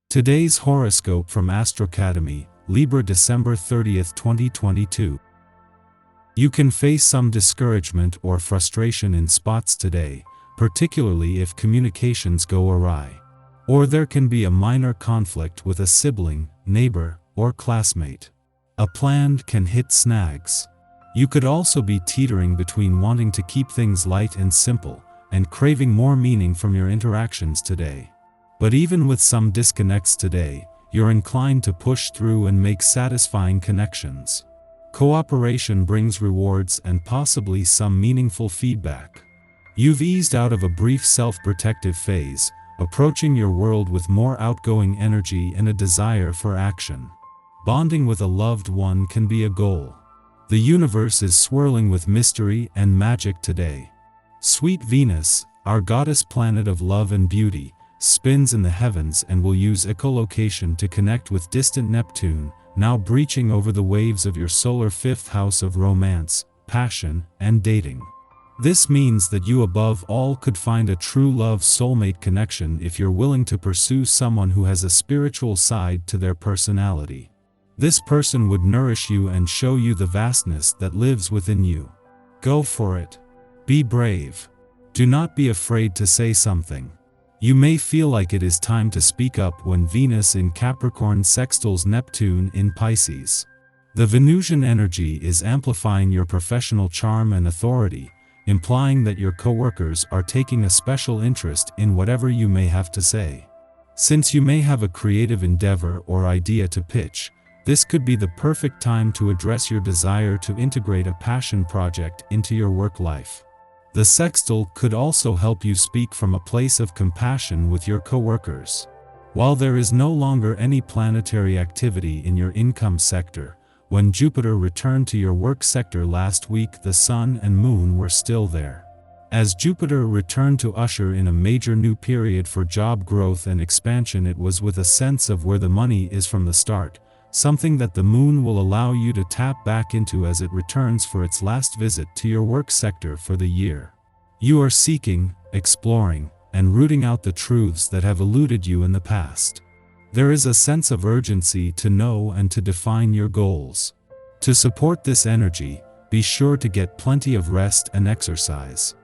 Today's horoscope from Astrocademy, Libra December 30th, 2022. You can face some discouragement or frustration in spots today, particularly if communications go awry. Or there can be a minor conflict with a sibling, neighbor, or classmate. A plan can hit snags. You could also be teetering between wanting to keep things light and simple, and craving more meaning from your interactions today. But even with some disconnects today, you're inclined to push through and make satisfying connections. Cooperation brings rewards and possibly some meaningful feedback. You've eased out of a brief self-protective phase, approaching your world with more outgoing energy and a desire for action. Bonding with a loved one can be a goal. The universe is swirling with mystery and magic today. Sweet Venus, our goddess planet of love and beauty, spins in the heavens and will use echolocation to connect with distant Neptune, now breaching over the waves of your solar fifth house of romance, passion, and dating. This means that you above all could find a true love soulmate connection if you're willing to pursue someone who has a spiritual side to their personality. This person would nourish you and show you the vastness that lives within you. Go for it. Be brave. Do not be afraid to say something. You may feel like it is time to speak up when Venus in Capricorn sextiles Neptune in Pisces. The Venusian energy is amplifying your professional charm and authority, implying that your coworkers are taking a special interest in whatever you may have to say. Since you may have a creative endeavor or idea to pitch, this could be the perfect time to address your desire to integrate a passion project into your work life. The sextile could also help you speak from a place of compassion with your coworkers. While there is no longer any planetary activity in your income sector, when Jupiter returned to your work sector last week, the Sun and Moon were still there. As Jupiter returned to usher in a major new period for job growth and expansion, it was with a sense of where the money is from the start, something that the Moon will allow you to tap back into as it returns for its last visit to your work sector for the year. You are seeking, exploring, and rooting out the truths that have eluded you in the past. There is a sense of urgency to know and to define your goals. To support this energy, be sure to get plenty of rest and exercise.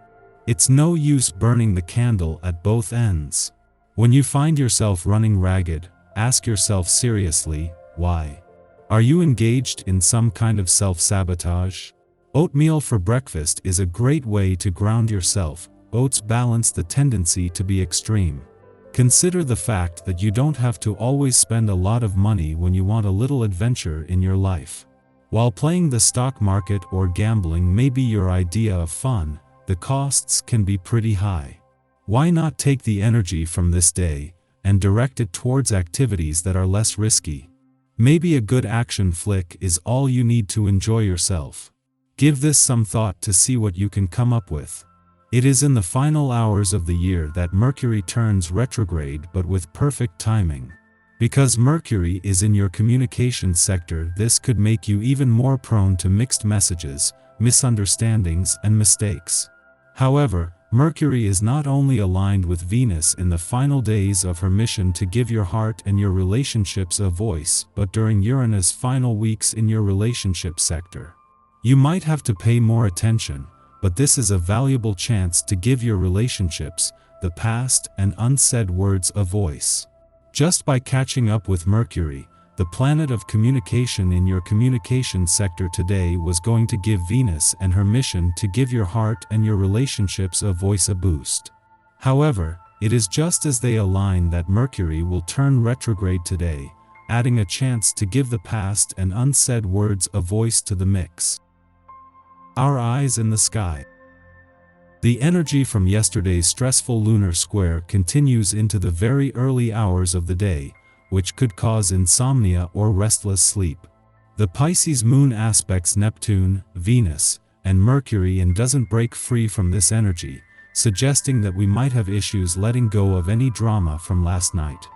It's no use burning the candle at both ends. When you find yourself running ragged, ask yourself seriously, why? Are you engaged in some kind of self-sabotage? Oatmeal for breakfast is a great way to ground yourself. Oats balance the tendency to be extreme. Consider the fact that you don't have to always spend a lot of money when you want a little adventure in your life. While playing the stock market or gambling may be your idea of fun, the costs can be pretty high. Why not take the energy from this day and direct it towards activities that are less risky? Maybe a good action flick is all you need to enjoy yourself. Give this some thought to see what you can come up with. It is in the final hours of the year that Mercury turns retrograde, but with perfect timing. Because Mercury is in your communication sector, this could make you even more prone to mixed messages, misunderstandings, and mistakes. However, Mercury is not only aligned with Venus in the final days of her mission to give your heart and your relationships a voice, but during Uranus' final weeks in your relationship sector. You might have to pay more attention, but this is a valuable chance to give your relationships, the past and unsaid words, a voice. Just by catching up with Mercury, the planet of communication in your communication sector today was going to give Venus and her mission to give your heart and your relationships a voice a boost. However, it is just as they align that Mercury will turn retrograde today, adding a chance to give the past and unsaid words a voice to the mix. Our eyes in the sky. The energy from yesterday's stressful lunar square continues into the very early hours of the day, which could cause insomnia or restless sleep. The Pisces moon aspects Neptune, Venus, and Mercury and doesn't break free from this energy, suggesting that we might have issues letting go of any drama from last night.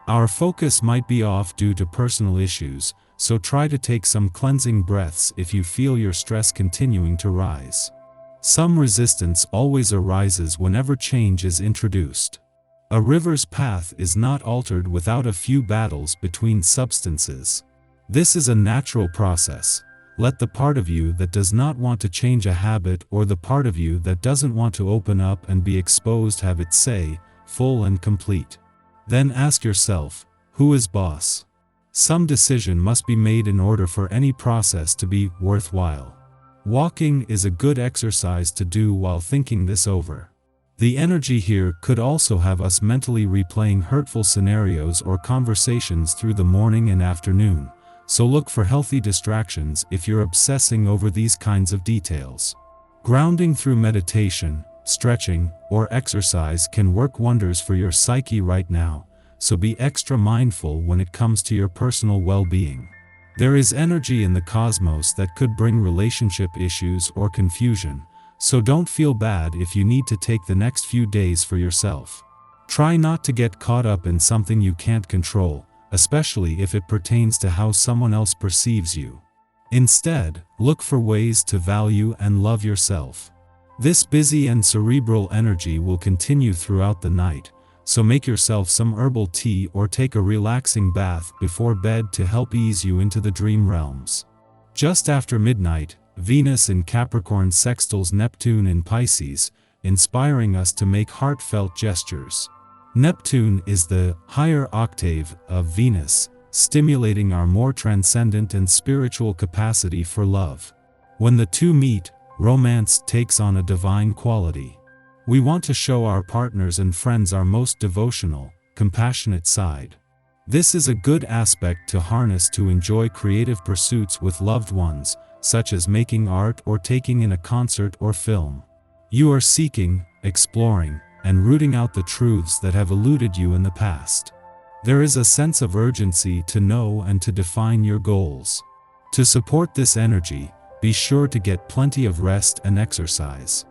Our focus might be off due to personal issues, so try to take some cleansing breaths if you feel your stress continuing to rise. Some resistance always arises whenever change is introduced. A river's path is not altered without a few battles between substances. This is a natural process. Let the part of you that does not want to change a habit or the part of you that doesn't want to open up and be exposed have its say, full and complete. Then ask yourself, who is boss? Some decision must be made in order for any process to be worthwhile. Walking is a good exercise to do while thinking this over. The energy here could also have us mentally replaying hurtful scenarios or conversations through the morning and afternoon, so look for healthy distractions if you're obsessing over these kinds of details. Grounding through meditation, stretching, or exercise can work wonders for your psyche right now, so be extra mindful when it comes to your personal well-being. There is energy in the cosmos that could bring relationship issues or confusion, so don't feel bad if you need to take the next few days for yourself. Try not to get caught up in something you can't control, especially if it pertains to how someone else perceives you. Instead, look for ways to value and love yourself. This busy and cerebral energy will continue throughout the night, so make yourself some herbal tea or take a relaxing bath before bed to help ease you into the dream realms. Just after midnight, Venus in Capricorn sextiles Neptune in Pisces, inspiring us to make heartfelt gestures. Neptune is the higher octave of Venus, stimulating our more transcendent and spiritual capacity for love. When the two meet, romance takes on a divine quality. We want to show our partners and friends our most devotional, compassionate side. This is a good aspect to harness to enjoy creative pursuits with loved ones, such as making art or taking in a concert or film. You are seeking, exploring, and rooting out the truths that have eluded you in the past. There is a sense of urgency to know and to define your goals. To support this energy, be sure to get plenty of rest and exercise.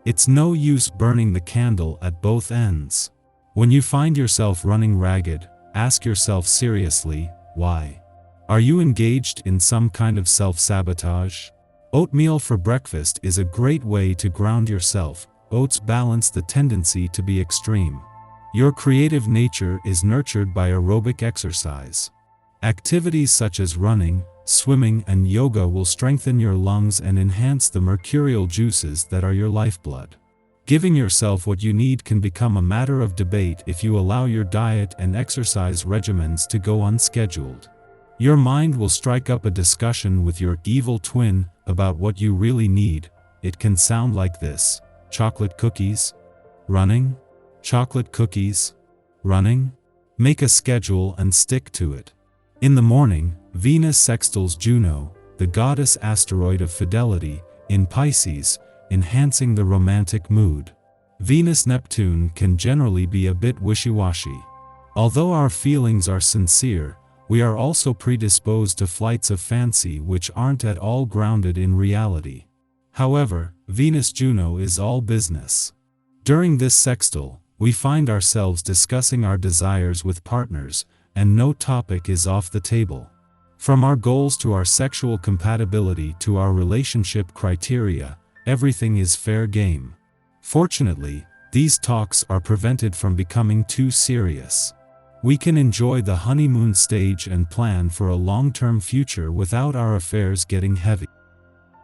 It's no use burning the candle at both ends. When you find yourself running ragged, ask yourself seriously, why? Are you engaged in some kind of self-sabotage? Oatmeal for breakfast is a great way to ground yourself. Oats balance the tendency to be extreme. Your creative nature is nurtured by aerobic exercise. Activities such as running, swimming, and yoga will strengthen your lungs and enhance the mercurial juices that are your lifeblood. Giving yourself what you need can become a matter of debate if you allow your diet and exercise regimens to go unscheduled. Your mind will strike up a discussion with your evil twin about what you really need. It can sound like this: chocolate cookies? Running? Chocolate cookies? Running? Make a schedule and stick to it. In the morning, Venus sextiles Juno, the goddess asteroid of fidelity, in Pisces, enhancing the romantic mood. Venus-Neptune can generally be a bit wishy-washy. Although our feelings are sincere, we are also predisposed to flights of fancy which aren't at all grounded in reality. However, Venus-Juno is all business. During this sextile, we find ourselves discussing our desires with partners, and no topic is off the table. From our goals to our sexual compatibility to our relationship criteria, everything is fair game. Fortunately, these talks are prevented from becoming too serious. We can enjoy the honeymoon stage and plan for a long-term future without our affairs getting heavy.